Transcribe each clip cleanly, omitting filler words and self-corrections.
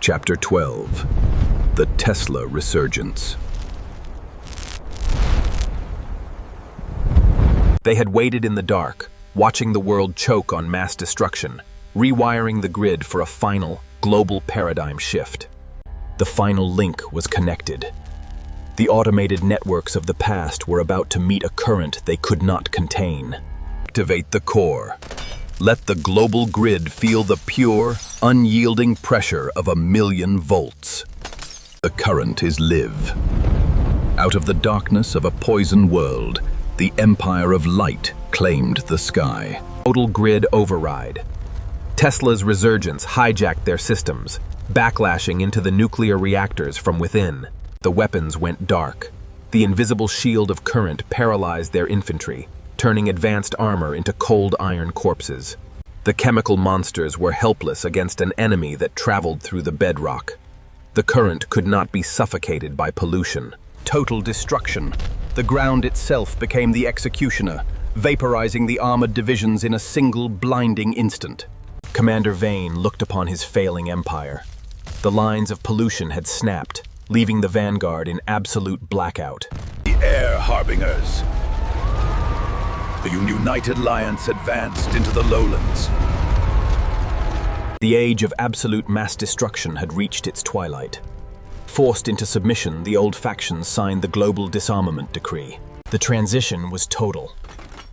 Chapter 12. The Tesla Resurgence. They had waited in the dark, watching the world choke on mass destruction, rewiring the grid for a final, global paradigm shift. The final link was connected. The automated networks of the past were about to meet a current they could not contain. Activate the core. Let the global grid feel the pure, unyielding pressure of 1,000,000 volts. The current is live. Out of the darkness of a poisoned world, the Empire of Light claimed the sky. Total grid override. Tesla's Resurgence hijacked their systems, backlashing into the nuclear reactors from within. The weapons went dark. The invisible shield of current paralyzed their infantry, turning advanced armor into cold iron corpses. The chemical monsters were helpless against an enemy that traveled through the bedrock. The current could not be suffocated by pollution. Total destruction. The ground itself became the executioner, vaporizing the armored divisions in a single blinding instant. Commander Vane looked upon his failing empire. The lines of pollution had snapped, leaving the Vanguard in absolute blackout. The Air Harbingers. The United Alliance advanced into the lowlands. The age of absolute mass destruction had reached its twilight. Forced into submission, the old factions signed the global disarmament decree. The transition was total.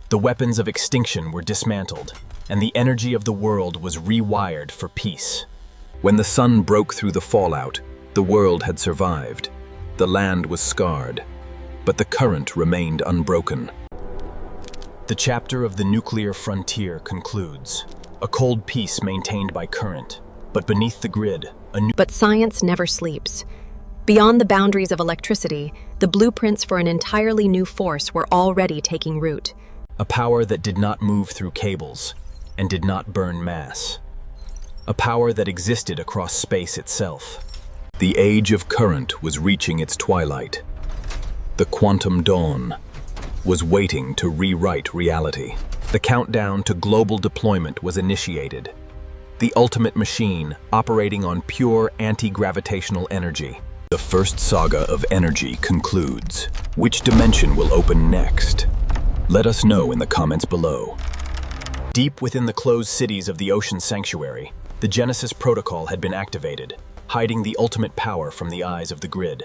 The weapons of extinction were dismantled, and the energy of the world was rewired for peace. When the sun broke through the fallout, the world had survived. The land was scarred, but the current remained unbroken. The chapter of the nuclear frontier concludes. A cold peace maintained by current, but beneath the grid, a new... But science never sleeps. Beyond the boundaries of electricity, the blueprints for an entirely new force were already taking root. A power that did not move through cables and did not burn mass. A power that existed across space itself. The age of current was reaching its twilight. The quantum dawn was waiting to rewrite reality. The countdown to global deployment was initiated. The ultimate machine operating on pure anti-gravitational energy. The first saga of energy concludes. Which dimension will open next? Let us know in the comments below. Deep within the closed cities of the Ocean Sanctuary, the Genesis Protocol had been activated, hiding the ultimate power from the eyes of the grid.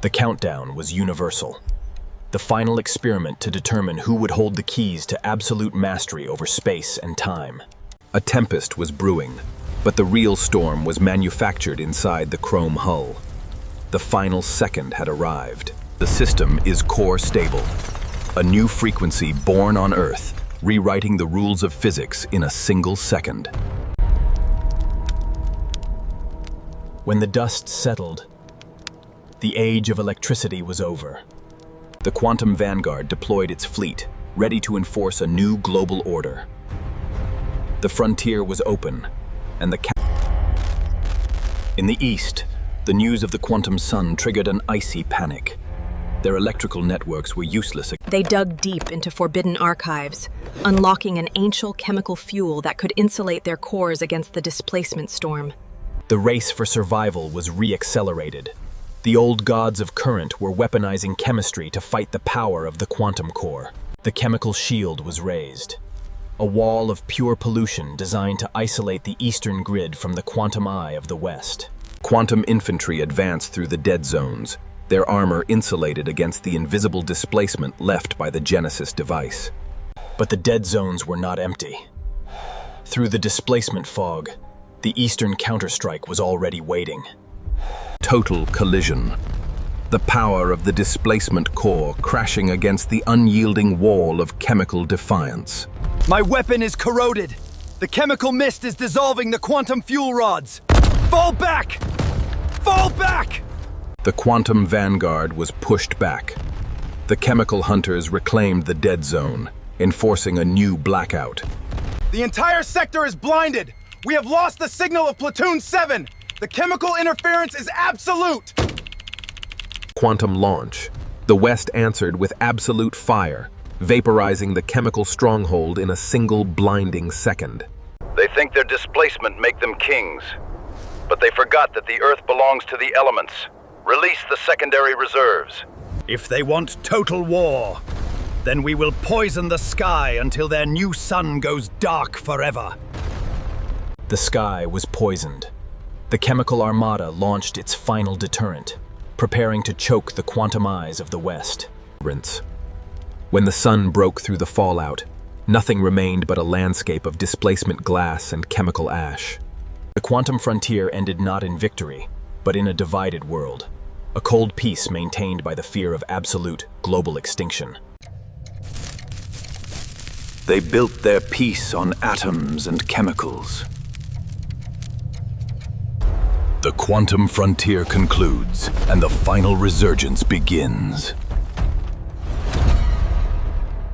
The countdown was universal. The final experiment to determine who would hold the keys to absolute mastery over space and time. A tempest was brewing, but the real storm was manufactured inside the chrome hull. The final second had arrived. The system is core stable. A new frequency born on Earth, rewriting the rules of physics in a single second. When the dust settled, the age of electricity was over. The Quantum Vanguard deployed its fleet, ready to enforce a new global order. The frontier was open, and in the east, the news of the quantum sun triggered an icy panic. Their electrical networks were useless. They dug deep into forbidden archives, unlocking an ancient chemical fuel that could insulate their cores against the displacement storm. The race for survival was re-accelerated. The old gods of current were weaponizing chemistry to fight the power of the quantum core. The chemical shield was raised. A wall of pure pollution designed to isolate the eastern grid from the quantum eye of the west. Quantum infantry advanced through the dead zones, their armor insulated against the invisible displacement left by the Genesis device. But the dead zones were not empty. Through the displacement fog, the eastern counterstrike was already waiting. Total collision. The power of the displacement core crashing against the unyielding wall of chemical defiance. My weapon is corroded. The chemical mist is dissolving the quantum fuel rods. Fall back! Fall back! The Quantum Vanguard was pushed back. The chemical hunters reclaimed the dead zone, enforcing a new blackout. The entire sector is blinded. We have lost the signal of Platoon 7. The chemical interference is absolute! Quantum launch. The West answered with absolute fire, vaporizing the chemical stronghold in a single blinding second. They think their displacement make them kings. But they forgot that the Earth belongs to the elements. Release the secondary reserves. If they want total war, then we will poison the sky until their new sun goes dark forever. The sky was poisoned. The chemical armada launched its final deterrent, preparing to choke the quantum eyes of the West. When the sun broke through the fallout, nothing remained but a landscape of displacement glass and chemical ash. The quantum frontier ended not in victory, but in a divided world, a cold peace maintained by the fear of absolute global extinction. They built their peace on atoms and chemicals. The quantum frontier concludes, and the final resurgence begins.